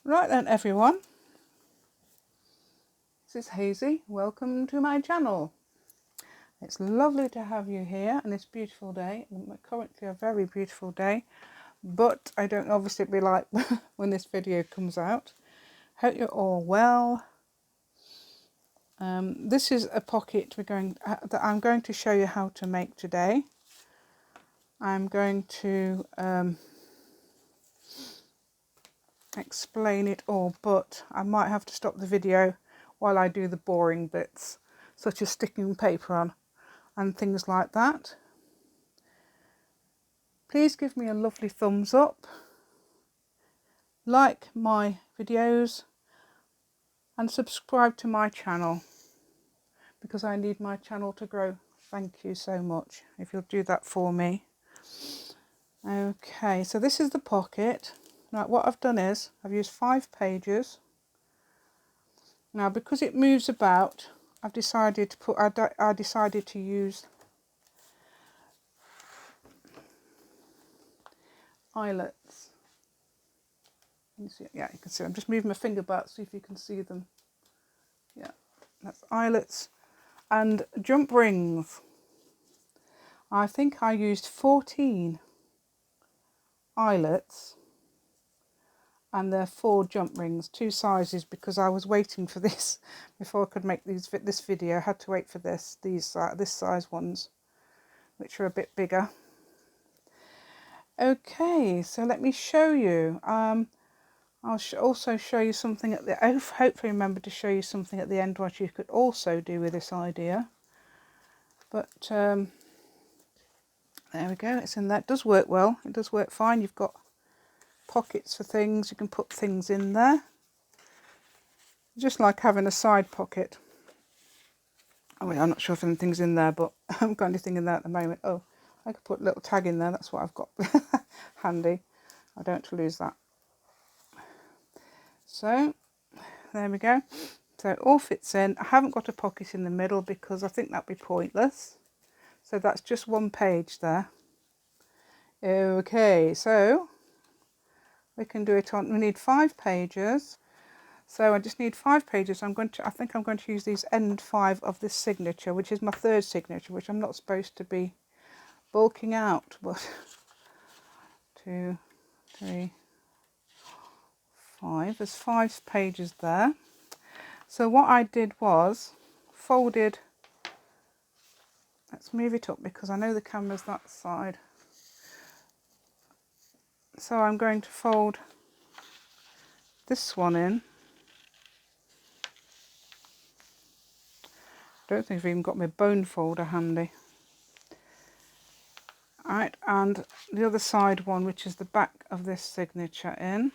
Right then everyone, this is Hazy. Welcome to my channel. It's lovely to have you here on this beautiful day. Currently a very beautiful day, but I don't obviously be like when this video comes out. Hope you're all well. This is a pocket that I'm going to show you how to make today. I'm going to explain it all, but I might have to stop the video while I do the boring bits, such as sticking paper on and things like that. Please give me a lovely thumbs up, like my videos and subscribe to my channel because I need my channel to grow. Thank you so much if you'll do that for me. Okay, so this is the pocket. Right, what I've done is I've used 5 pages. Now because it moves about, I've decided to put I decided to use eyelets. Can you see it? Yeah, you can see. I'm just moving my finger back, see if you can see them. Yeah, that's eyelets and jump rings. I think I used 14 eyelets and they're 4 jump rings, 2 sizes, because I was waiting for this before I could make this video. I had to wait for this size ones, which are a bit bigger. Okay, so let me show you. I'll also show you something at the hopefully remember to show you something at the end what you could also do with this idea. But there we go, it's in there. It does work well, it does work fine. You've got pockets for things, you can put things in there, just like having a side pocket. Oh wait, I'm not sure if anything's in there, but I haven't got anything in there at the moment. Oh, I could put a little tag in there, that's what I've got handy. I don't want to lose that. So there we go, so it all fits in. I haven't got a pocket in the middle because I think that'd be pointless, so that's just 1 page there. Okay, so we can do it on, we need 5 pages, so I just need 5 pages. I think I'm going to use these end 5 of this signature, which is my 3rd signature, which I'm not supposed to be bulking out, but 2, 3, 5, there's 5 pages there. So what I did was folded, let's move it up because I know the camera's that side. So I'm going to fold this one in. Don't think I've even got my bone folder handy. Alright, and the other side one, which is the back of this signature, in.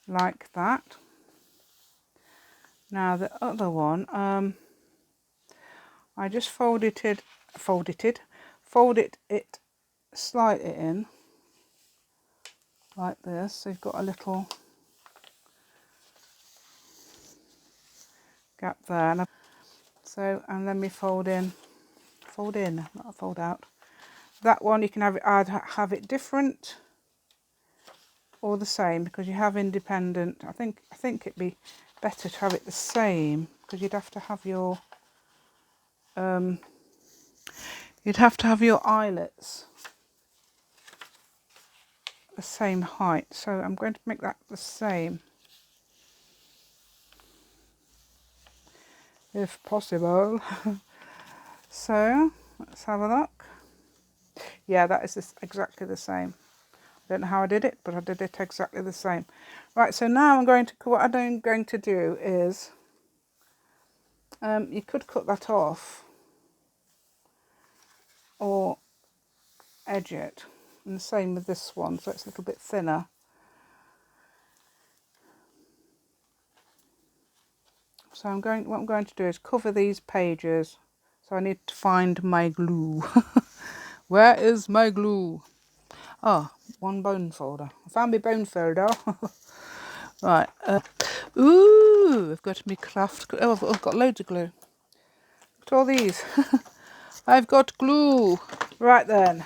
Like that. Now the other one, I just folded it slightly in, like this. So you've got a little gap there. And then we fold in, not fold out. That one you can have it, either have it different or the same, because you have independent. I think it'd be better to have it the same, because you'd have to have your eyelets the same height. So I'm going to make that the same, if possible. So let's have a look. Yeah, that is exactly the same. I don't know how I did it, but I did it exactly the same. Right, so now what I'm going to do is, you could cut that off or edge it, and the same with this one, so it's a little bit thinner. So what I'm going to do is cover these pages. So I need to find my glue. Where is my glue? Oh, 1 bone folder. I found my bone folder. Right. Ooh, I've got me craft. Oh, I've got loads of glue. Look at all these. I've got glue. Right then.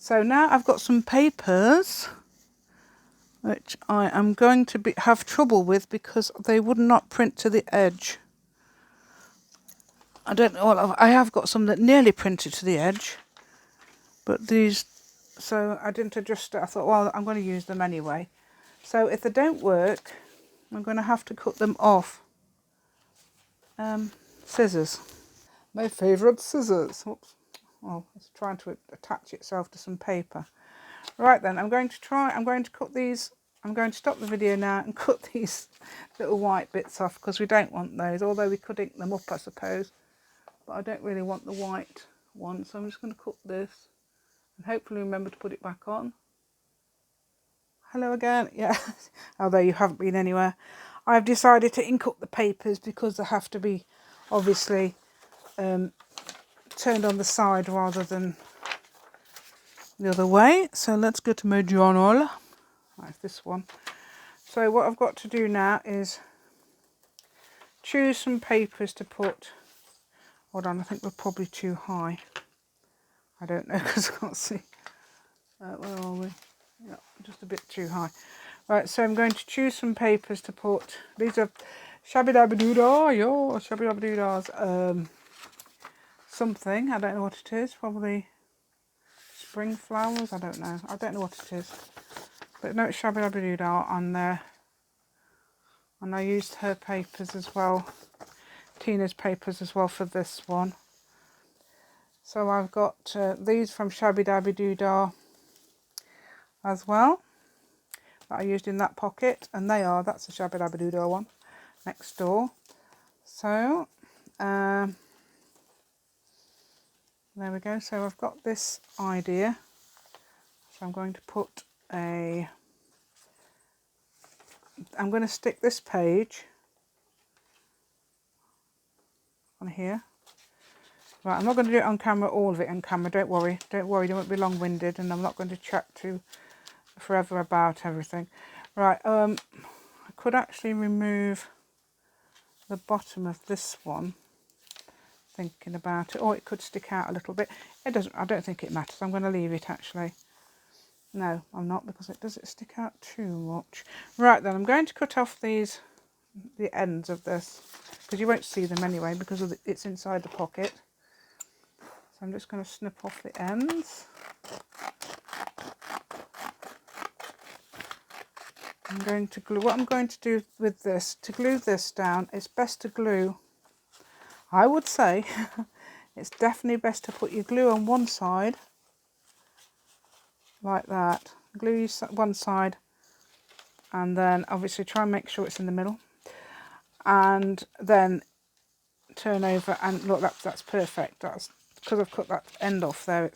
So now I've got some papers which I am going to have trouble with because they would not print to the edge. I don't know, well, I have got some that nearly printed to the edge, but these, so I didn't adjust it. I thought, well, I'm going to use them anyway. So if they don't work, I'm going to have to cut them off. Scissors. My favourite scissors. Oops. Oh, it's trying to attach itself to some paper. Right then, I'm going to cut these. I'm going to stop the video now and cut these little white bits off because we don't want those, although we could ink them up, I suppose. But I don't really want the white one, so I'm just going to cut this and hopefully remember to put it back on. Hello again. Yeah, although you haven't been anywhere. I've decided to ink up the papers because they have to be obviously turned on the side rather than the other way. So let's go to my journal. That's this one. So what I've got to do now is choose some papers to put. Hold on, I think we're probably too high. I don't know because I can't see. Where are we? Yeah, just a bit too high. Right, so I'm going to choose some papers to put. These are shabby-dabby-doo-dah, yo, shabby-dabby-doo-dahs. Something, I don't know what it is. Probably spring flowers, I don't know. I don't know what it is. But no, it's shabby-dabby-doo-dah on there. And I used her papers as well. Tina's papers as well for this one. So I've got these from shabby-dabby-doo-dah as well, that I used in that pocket, and that's a shabby-dabby-doo-dah one next door. So there we go. So I've got this idea, so I'm going to put I'm going to stick this page on here. Right, I'm not going to do it on camera, all of it on camera, don't worry, you won't be long-winded, and I'm not going to chat forever about everything. Right, I could actually remove the bottom of this one, thinking about it, or it could stick out a little bit. It doesn't, I don't think it matters. I'm going to leave it actually. No, I'm not, because does it stick out too much? Right then, I'm going to cut off the ends of this, because you won't see them anyway because it's inside the pocket. So I'm just going to snip off the ends. I'm going to glue. What I'm going to do with this, to glue this down, it's best to glue, I would say, it's definitely best to put your glue on one side, like that. Glue one side, and then obviously try and make sure it's in the middle, and then turn over, and look, that's perfect. That's because I've cut that end off there.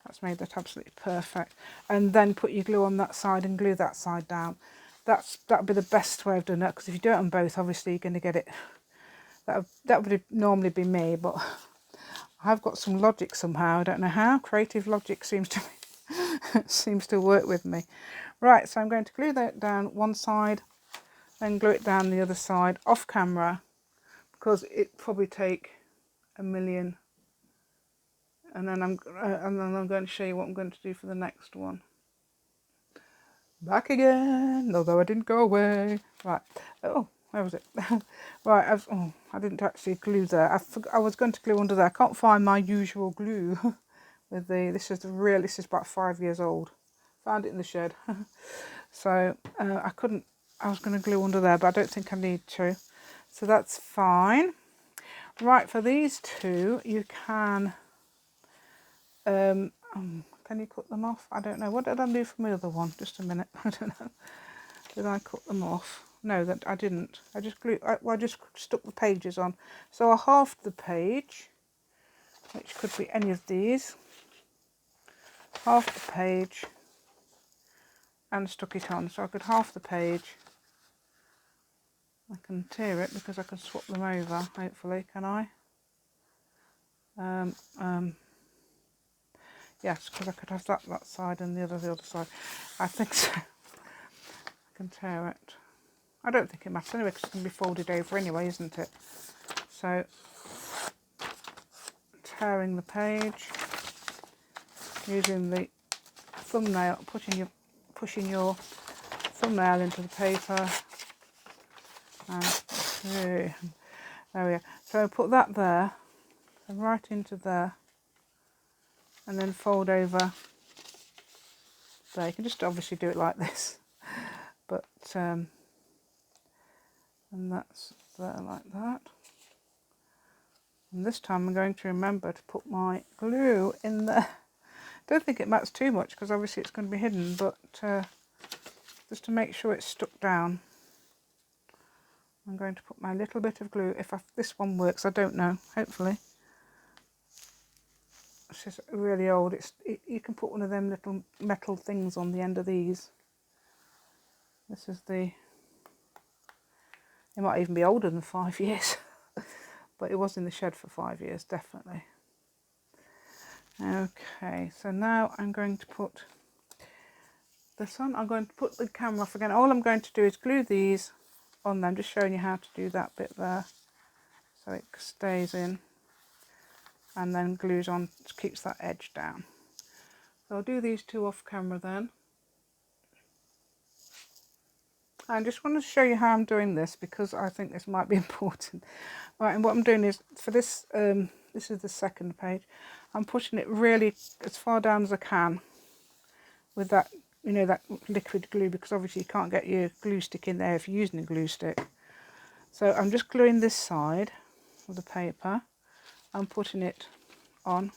That's made that absolutely perfect. And then put your glue on that side and glue that side down. That'd be the best way of doing that, because if you do it on both, obviously you're going to get it. That would normally be me, but I've got some logic somehow. I don't know how. Creative logic seems to work with me. Right, so I'm going to glue that down one side, then glue it down the other side off camera, because it probably take a million. And then I'm going to show you what I'm going to do for the next one. Back again, although I didn't go away. Right. Oh, where was it? Right. I didn't actually glue there. I was going to glue under there. I can't find my usual glue. With this is about 5 years old. Found it in the shed. So I couldn't. I was going to glue under there, but I don't think I need to. So that's fine. Right. For these two, you can. Can you cut them off? I don't know. What did I do for my other one? Just a minute. I don't know. Did I cut them off? No, that I didn't. I just I just stuck the pages on. So I halved the page, which could be any of these. Half the page and stuck it on. So I could half the page. I can tear it because I can swap them over, hopefully, can I? Yes, because I could have that side and the other side. I think so. I can tear it. I don't think it matters anyway, because it can be folded over anyway, isn't it? So, tearing the page, using the thumbnail, pushing your thumbnail into the paper, and there we go. So put that there, so right into there, and then fold over there. You can just obviously do it like this, but and that's there like that. And this time I'm going to remember to put my glue in there. Don't think it matters too much because obviously it's going to be hidden, but just to make sure it's stuck down, I'm going to put my little bit of glue. If this one works, I don't know, hopefully. This is really old. You can put one of them little metal things on the end of these. This is it might even be older than 5 years. But it was in the shed for 5 years, definitely. Okay, so now I'm going to put this on. I'm going to put the camera off again. All I'm going to do is glue these on there. I'm just showing you how to do that bit there, so it stays in, and then glues on, keeps that edge down. So I'll do these two off camera then. I just want to show you how I'm doing this because I think this might be important. Right, and what I'm doing is, for this, this is the second page, I'm pushing it really as far down as I can with that, you know, that liquid glue, because obviously you can't get your glue stick in there if you're using a glue stick. So I'm just gluing this side of the paper. I'm putting it on.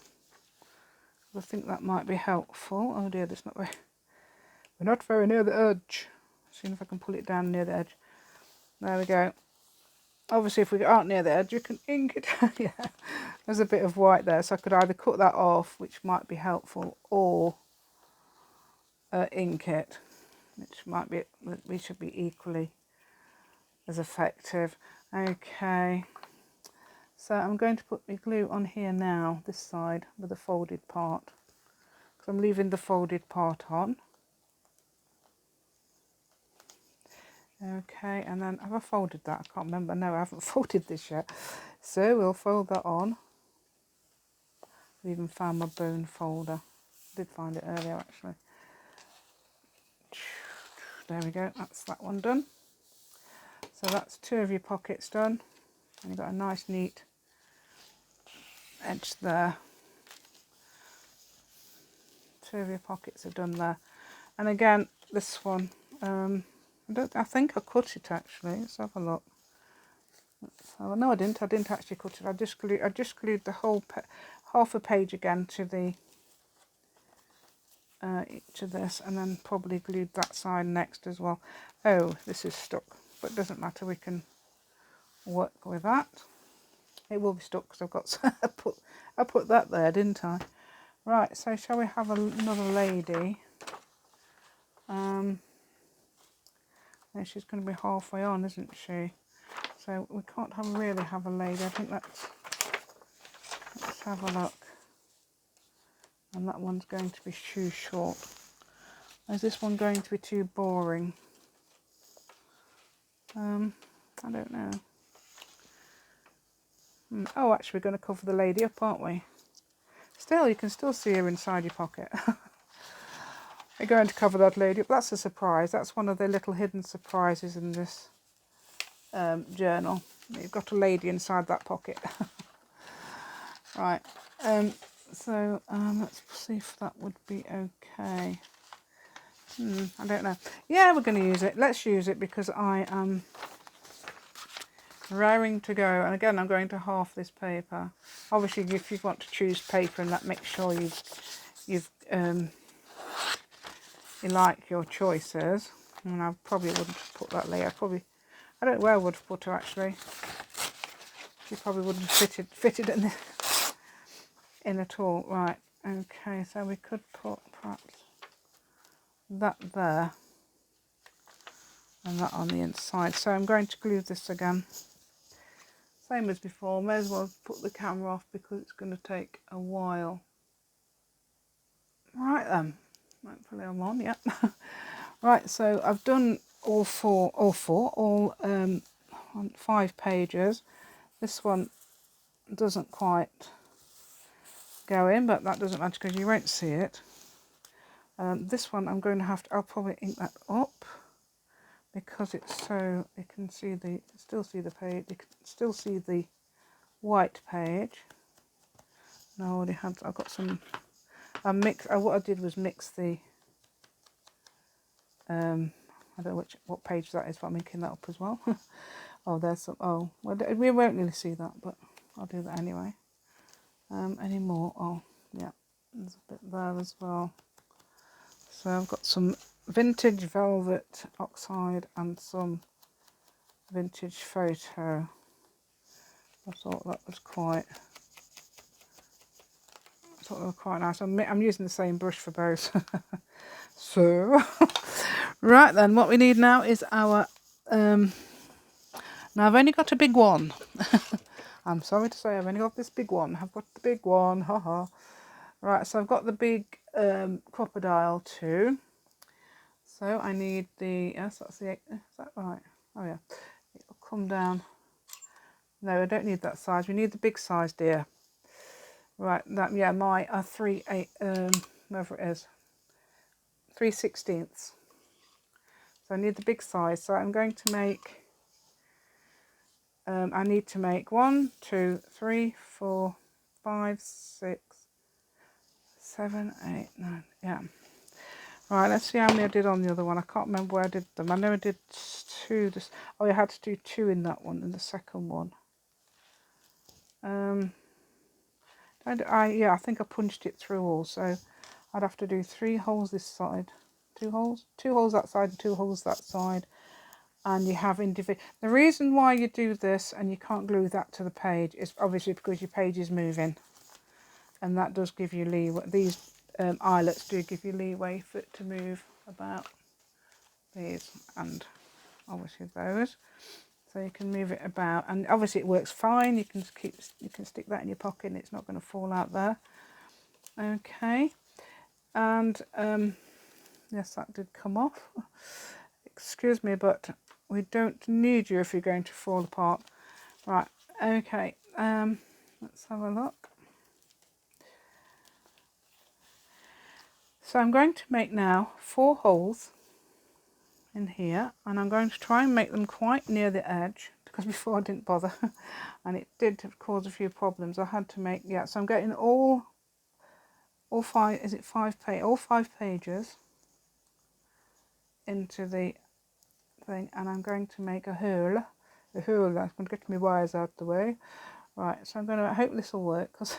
I think that might be helpful. Oh dear, we're not very near the edge. See if I can pull it down near the edge. There we go. Obviously if we aren't near the edge, you can ink it. Yeah, there's a bit of white there, so I could either cut that off, which might be helpful, or ink it, which should be equally as effective. Okay, so I'm going to put my glue on here now, this side with the folded part, because I'm leaving the folded part on. Okay, and then have I folded that? I can't remember. No, I haven't folded this yet. So we'll fold that on. I've even found my bone folder. I did find it earlier actually. There we go, that's that one done. So that's two of your pockets done. And you've got a nice neat edge there. Two of your pockets are done there. And again, this one, I think I cut it actually. Let's have a look. No, I didn't actually cut it. I just glued the whole half a page again to the to this, and then probably glued that side next as well. Oh, this is stuck, but it doesn't matter. We can work with that. It will be stuck because I've got I put that there, didn't I? Right. So shall we have another lady? And she's going to be halfway on, isn't she? So we can't really have a lady. I think let's have a look. And that one's going to be too short. Is this one going to be too boring? I don't know. Oh, actually we're going to cover the lady up, aren't we? Still, you can still see her inside your pocket. We're going to cover that lady up. That's a surprise. That's one of the little hidden surprises in this journal. You've got a lady inside that pocket. Right. So let's see if that would be okay. I don't know. Yeah, we're going to use it. Let's use it because I am raring to go. And again, I'm going to half this paper. Obviously, if you want to choose paper and that, make sure you like your choices. And I probably wouldn't put that layer. I don't know where I would have put her actually. She probably wouldn't have fitted in at all. Right. Okay. So we could put perhaps that there and that on the inside. So I'm going to glue this again. Same as before. May as well put the camera off because it's going to take a while. Right then. Hopefully I'm on. Yep. Right. So I've done all 5 pages. This one doesn't quite go in, but that doesn't matter because you won't see it. This one I'm going to have to, I'll probably ink that up because it's so, you can see the, still see the page, you can still see the white page. And I already had, I've got some, what I did was mix the, I don't know what page that is, but I'm inking that up as well. Oh, there's some, oh, well, we won't really see that, but I'll do that anyway. Any more? Oh, yeah, there's a bit there as well. So I've got some vintage velvet oxide and some vintage photo. I thought that was quite, nice. I'm using the same brush for both. So, right then, what we need now is our, now I've only got a big one. I'm sorry to say I've only got this big one. I've got the big one, haha. Right, so I've got the big crop-o-dile too. So I need the, yes, that's the, is that right? Oh yeah, it'll come down. No, I don't need that size. We need the big size, dear. Right, that, yeah, my 3/8, whatever it is, 3/16. So I need the big size. So I'm going to make, I need to make 1, 2, 3, 4, 5, 6, 7, 8, 9, yeah. Right, let's see how many I did on the other one. I can't remember where I did them. I know I did 2. Oh, I had to do 2 in that one, in the second one. Yeah, I think I punched it through all, so I'd have to do 3 holes this side. 2 holes? 2 holes that side and 2 holes that side. And you have individual. The reason why you do this and you can't glue that to the page is obviously because your page is moving. And that does give you leeway. These eyelets do give you leeway for it to move about. These and obviously those. So you can move it about, and obviously it works fine. You can stick that in your pocket and it's not going to fall out there. Okay, and yes, that did come off. Excuse me, but we don't need you if you're going to fall apart. Right, okay, let's have a look. So I'm going to make now 4 holes in here, and I'm going to try and make them quite near the edge, because before I didn't bother and it did cause a few problems. I had to make, yeah, so I'm getting all 5, is it 5 pages, all 5 pages into the thing, and I'm going to make a hole. I'm going to get my wires out the way. Right, so I'm going to, I hope this will work, because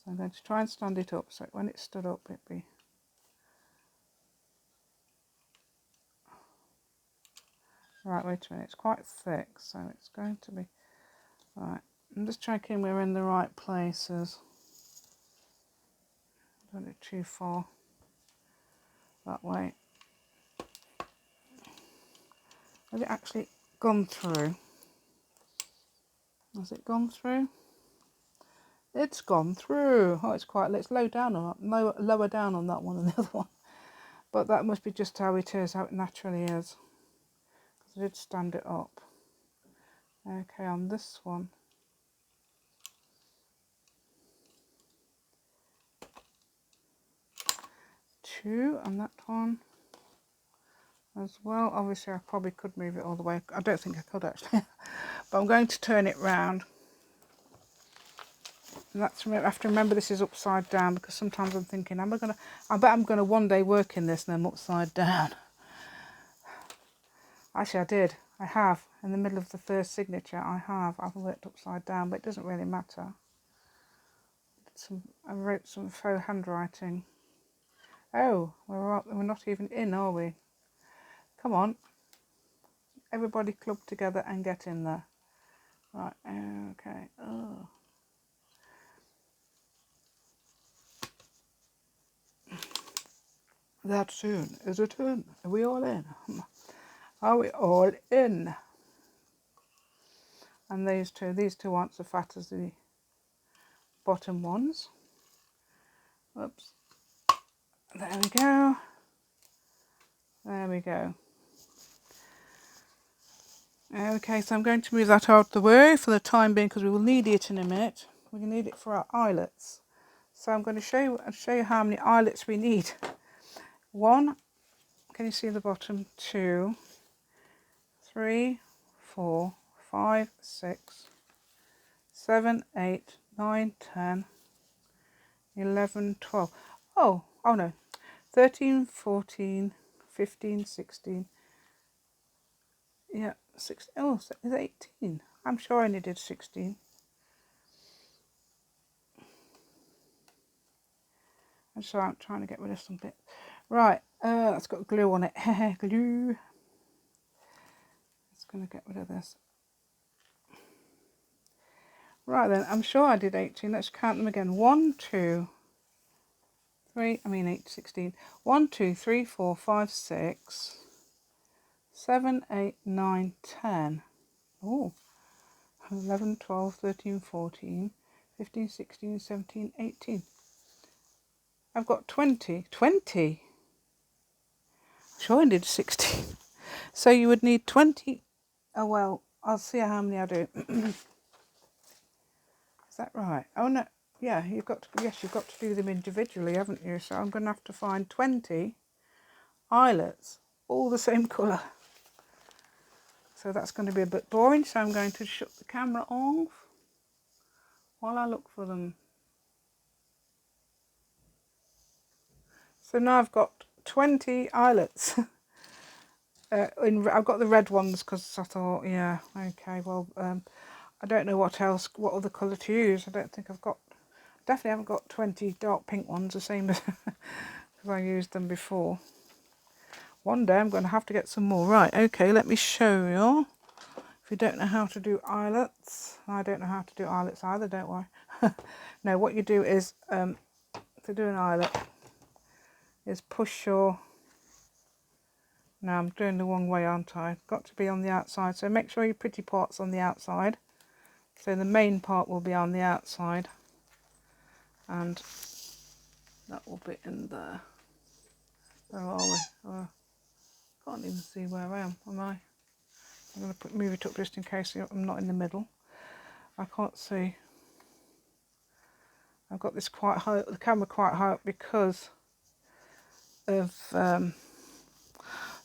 so I'm going to try and stand it up, so when it stood up it'd be, right, wait a minute, it's quite thick, so it's going to be, right, I'm just checking we're in the right places. Don't go too far that way. Has it actually gone through? Has it gone through? It's gone through. Oh, it's quite, it's low down on that, lower down on that one than the other one. But that must be just how it is, how it naturally is. Because I did stand it up. Okay, on this one. 2 on that one as well. Obviously I probably could move it all the way. I don't think I could actually. But I'm going to turn it round. And that's, I have to remember this is upside down, because sometimes I'm thinking, I bet I'm gonna one day work in this and then upside down. Actually I did. I have. In the middle of the first signature I've worked upside down, but it doesn't really matter. I wrote some faux handwriting. Oh, we're not even in, are we? Come on. Everybody club together and get in there. Right, okay. Oh. That soon, is it in? Are we all in? Are we all in? And these two aren't so fat as the bottom ones. Oops. There we go. There we go. Okay, so I'm going to move that out of the way for the time being, because we will need it in a minute. We can need it for our eyelets. So I'm going to show you how many eyelets we need. 1, can you see the bottom? 2, 3, 4, 5, 6, 7, 8, 9, 10, 11, 12. Oh no. 13, 14, 15, 16. Yeah, 16. Oh, it's 18. I'm sure I only did 16. I'm sorry, I'm trying to get rid of some bits. Right, it's got glue on it. Glue. It's going to get rid of this. Right then, I'm sure I did 18. Let's count them again. 1, 2, 3, 8, 16. 1, 2, 3, 4, 5, 6, 7, 8, 9, 10. Oh, 11, 12, 13, 14, 15, 16, 17, 18. I've got 20. 20? I'm sure I did 16. So you would need 20. Oh, well, I'll see how many I do. Is that right? Oh, no. Yeah, you've got to do them individually, haven't you? So I'm going to have to find 20 eyelets, all the same colour. So that's going to be a bit boring. So I'm going to shut the camera off while I look for them. So now I've got 20 eyelets. I've got the red ones because I thought, yeah, okay, well, I don't know what other colour to use. I don't think definitely haven't got 20 dark pink ones, the same as because I used them before. One day I'm going to have to get some more. Right, okay, let me show you. If you don't know how to do eyelets, I don't know how to do eyelets either, don't worry. No, what you do is, to do an eyelet, is push your... Now I'm doing the wrong way, aren't I? Got to be on the outside, so make sure your pretty part's on the outside. So the main part will be on the outside, and that will be in there. Where are we? Oh, can't even see where I am I? I'm going to move it up just in case I'm not in the middle. I can't see. I've got this quite high, the camera quite high up because of...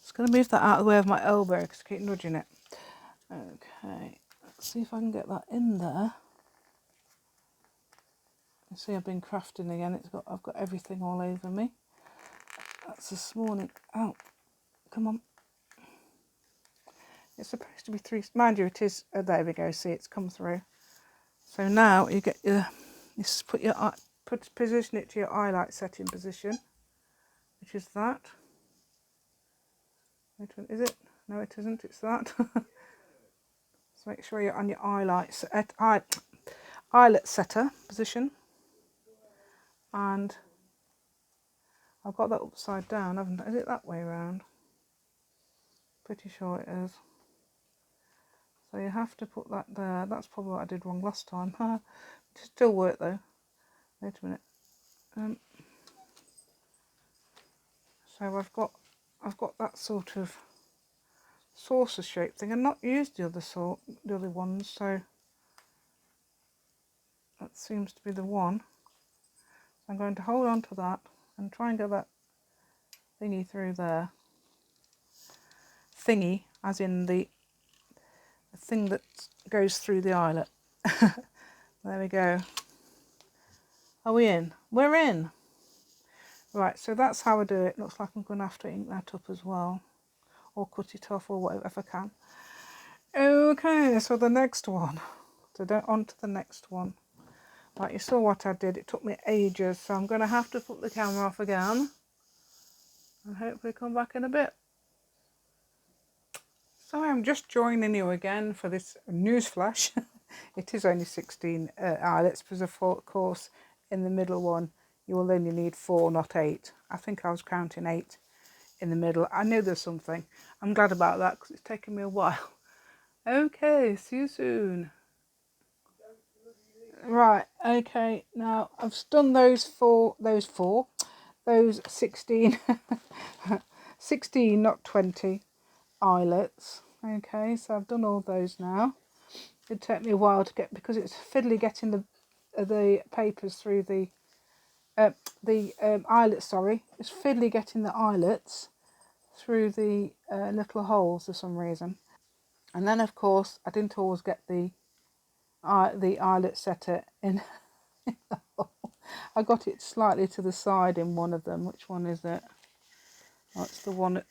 Just going to move that out of the way of my elbow because I keep nudging it. Okay, let's see if I can get that in there. You see, I've been crafting again. I've got everything all over me. That's this morning. Oh, come on. It's supposed to be 3. Mind you, it is. There we go. See, it's come through. So now you get your. You just position it to your highlight setting position, which is that. Is it? No, it isn't. It's that. So make sure you're on your eyelet setter position. And I've got that upside down, haven't I? Is it that way around? Pretty sure it is. So you have to put that there. That's probably what I did wrong last time. It still worked though. Wait a minute. So I've got that sort of saucer shape thing, and not used the other ones. So that seems to be the one. So I'm going to hold on to that and try and get that thingy through there. Thingy, as in the thing that goes through the eyelet. There we go. Are we in? We're in. Right, so that's how I do it. Looks like I'm going to have to ink that up as well, or cut it off, or whatever if I can. Okay, so the next one. So on to the next one. Right, you saw what I did. It took me ages, so I'm going to have to put the camera off again and hopefully come back in a bit. So I'm just joining you again for this news flash. It is only 16 eyelets, because of course in the middle one you will only need 4, not 8. I think I was counting 8 in the middle. I knew there's something. I'm glad about that because it's taken me a while. Okay, see you soon. Right, okay, now I've done those 16, 16, not 20 eyelets. Okay, so I've done all those now. It'd take me a while to get, because it's fiddly getting the papers through the eyelets, sorry. It's fiddly getting the eyelets through the little holes for some reason. And then, of course, I didn't always get the eyelet setter in. I got it slightly to the side in one of them. Which one is it? Oh, it's the one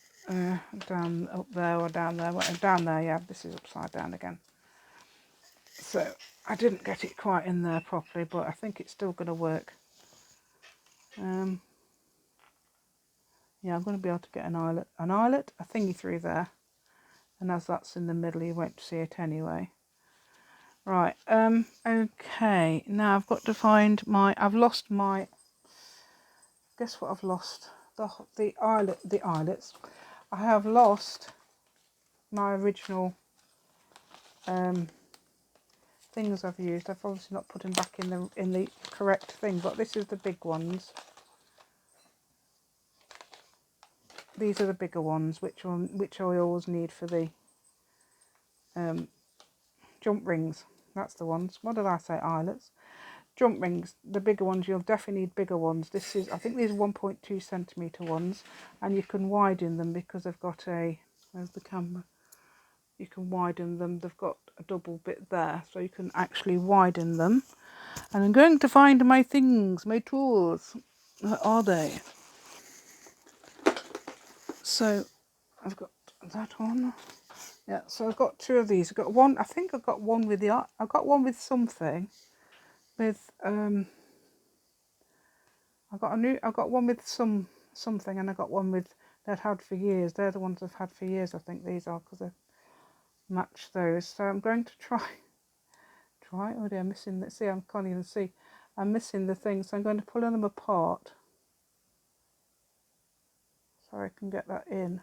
down up there or down there. Well, down there, yeah. This is upside down again. So I didn't get it quite in there properly, but I think it's still going to work. Yeah, I'm going to be able to get an eyelet, a thingy through there. And as that's in the middle, you won't see it anyway. Right, okay. Now I've got to find I've lost my, guess what I've lost? The eyelets. I have lost my original things I've used. I've obviously not put them back in the correct thing, but this is the big ones. These are the bigger ones, which I always need for the jump rings. That's the ones. What did I say? Eyelets. Jump rings. The bigger ones. You'll definitely need bigger ones. This is, I think these are 1.2 centimetre ones, and you can widen them because they've got a. Where's the camera? You can widen them. They've got a double bit there, so you can actually widen them. And I'm going to find my things, my tools. Where are they? So I've got that one. Yeah, so I've got two of these. I've got one. I think I've got one with I've got one with something. With I've got one with something, and I got one with that I've had for years. They're the ones I've had for years. I think these are, because I match those. So I'm going to try. Oh dear, I'm missing the. See, I can't even see. I'm missing the thing, so I'm going to pull them apart so I can get that in.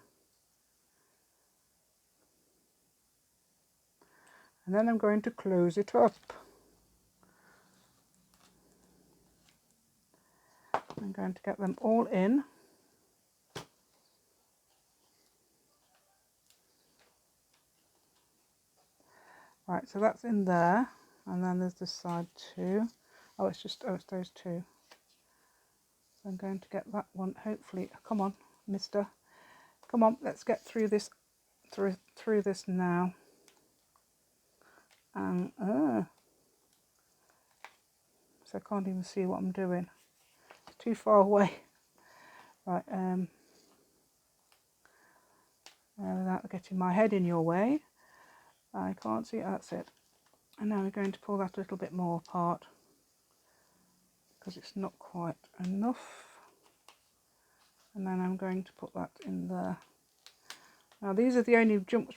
And then I'm going to close it up. I'm going to get them all in. Right, so that's in there. And then there's this side too. Oh, it's those two. So I'm going to get that one, hopefully. Come on, mister. Come on, let's get through this through this now. So I can't even see what I'm doing. It's too far away. Right, without getting my head in your way. I can't see it. That's it. And now we're going to pull that a little bit more apart because it's not quite enough. And then I'm going to put that in there. Now these are the only jump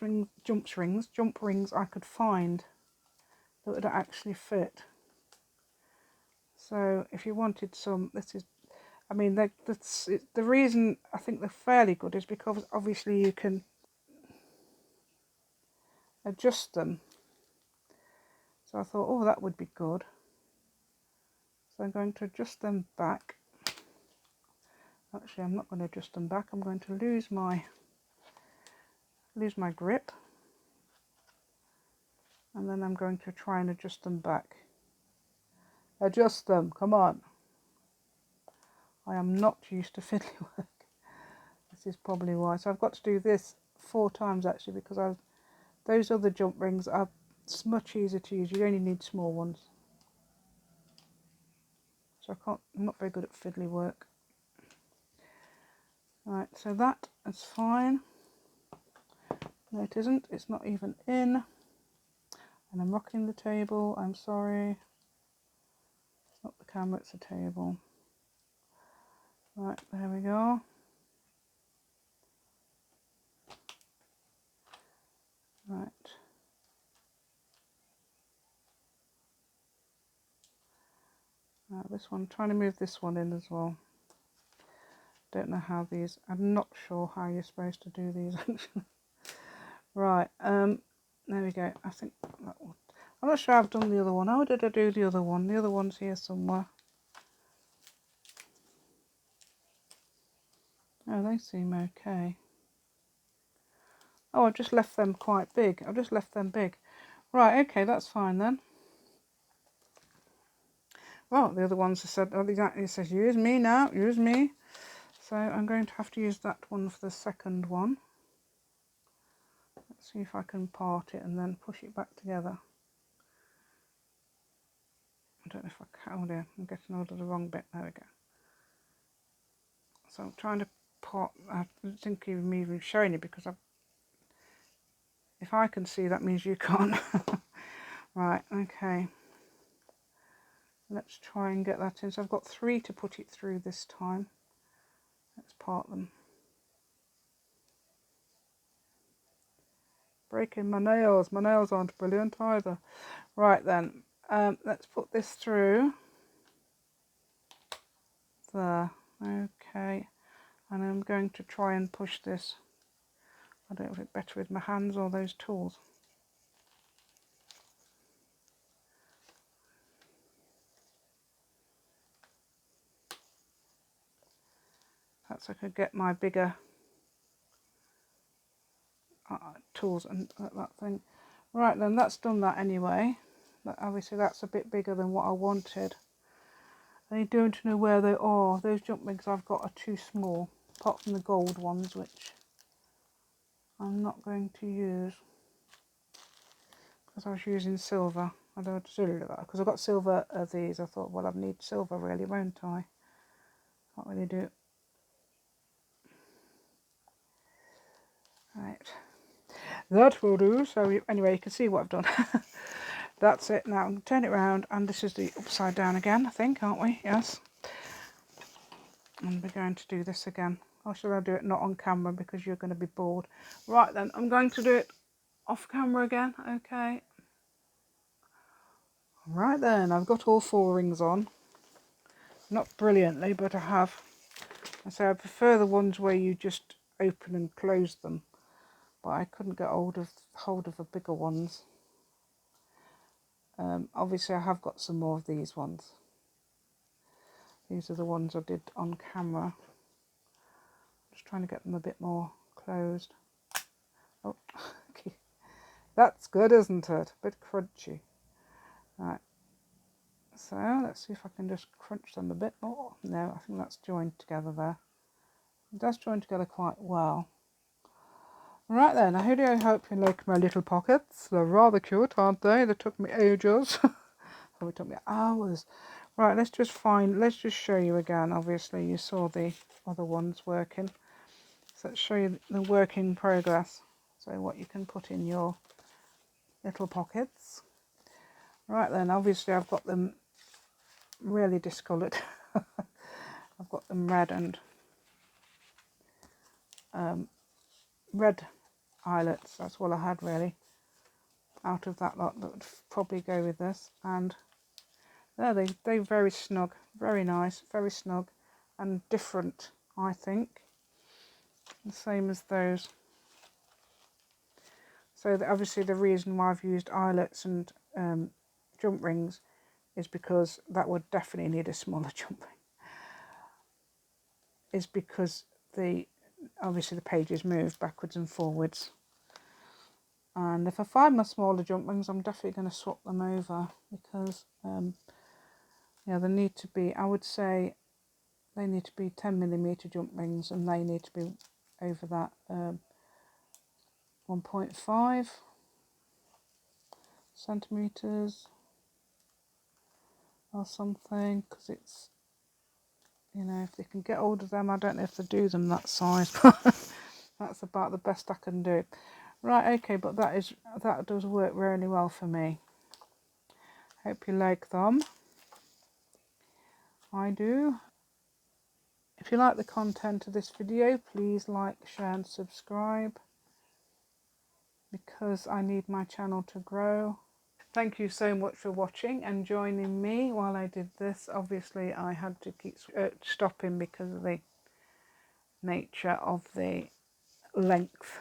rings I could find that would actually fit. So if you wanted some, this is, I mean, the reason I think they're fairly good is because obviously you can adjust them. So I thought, oh, that would be good. So I'm going to adjust them back. Actually, I'm not going to adjust them back. I'm going to lose my grip. And then I'm going to try and adjust them back. Adjust them, come on. I am not used to fiddly work. This is probably why. So I've got to do this 4 times actually, because those other jump rings are much easier to use. You only need small ones. So I'm not very good at fiddly work. Right, so that is fine. No, it isn't. It's not even in. And I'm rocking the table. I'm sorry. It's not the camera, it's the table. Right, there we go. Right. Now this one, I'm trying to move this one in as well. Don't know how these, I'm not sure how you're supposed to do these actually. Right, there we go. I think that one. I'm not sure I've done the other one. How did I do the other one? The other one's here somewhere. Oh, they seem okay. Oh, I've just left them quite big. I've just left them big. Right, okay, that's fine then. Well, the other ones have said, oh, exactly, it says use me now, use me. So I'm going to have to use that one for the second one. Let's see if I can part it and then push it back together. I don't know if I can. Oh dear, I'm getting hold of the wrong bit. There we go. So I'm trying to part. I don't think I'm even showing you because if I can see, that means you can't. Right, okay. Let's try and get that in. So I've got 3 to put it through this time. Let's part them. Breaking my nails. My nails aren't brilliant either. Right then, let's put this through. There. Okay. And I'm going to try and push this. I don't know if it's better with my hands or those tools. Perhaps I could get my bigger tools and that thing. Right then, that's done that anyway. But obviously that's a bit bigger than what I wanted. I don't know where they are. Those jump rings I've got are too small, apart from the gold ones, which I'm not going to use because I was using silver. I don't do that because I've got silver of these. I thought, well, I'd need silver really, won't I? Can't really do. Right, that will do. So anyway, you can see what I've done. That's it. Now I'm going to turn it around, and this is the upside down again, I think, aren't we? Yes. And we're going to do this again. Or should I do it not on camera because you're going to be bored? Right then, I'm going to do it off camera again. Okay. Right then, I've got all 4 rings on. Not brilliantly, but I have. I say I prefer the ones where you just open and close them, but I couldn't get hold of the bigger ones. Obviously I have got some more of these ones. These are the ones I did on camera. Just trying to get them a bit more closed. Oh, okay. That's good, isn't it? A bit crunchy. Right. So let's see if I can just crunch them a bit more. No, I think that's joined together there. It does join together quite well. Right then, I really hope you like my little pockets. They're rather cute, aren't they? They took me ages. Probably took me hours. Right, let's just show you again. Obviously, you saw the other ones working. So let's show you the work in progress. So what you can put in your little pockets. Right then, obviously I've got them really discoloured. I've got them red and red eyelets. That's all I had really out of that lot that would probably go with this. And there they're very snug, very nice, very snug and different, I think. The same as those. So obviously the reason why I've used eyelets and jump rings is because that would definitely need a smaller jump ring. Is because obviously the pages move backwards and forwards. And if I find my smaller jump rings, I'm definitely going to swap them over because yeah, they need to be, I would say they need to be 10mm jump rings, and they need to be over that 1.5 centimeters or something, because it's, you know, if they can get hold of them. I don't know if they do them that size, but that's about the best I can do. Right, okay, but that does work really well for me. Hope you like them. I do. If you like the content of this video, please like, share and subscribe, because I need my channel to grow. Thank you so much for watching and joining me while I did this. Obviously I had to keep stopping because of the nature of the length.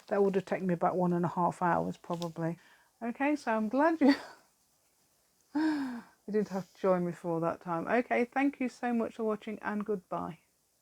That would have taken me about 1.5 hours probably. Okay, so I'm glad you didn't have to join me for that time. Okay, thank you so much for watching, and goodbye.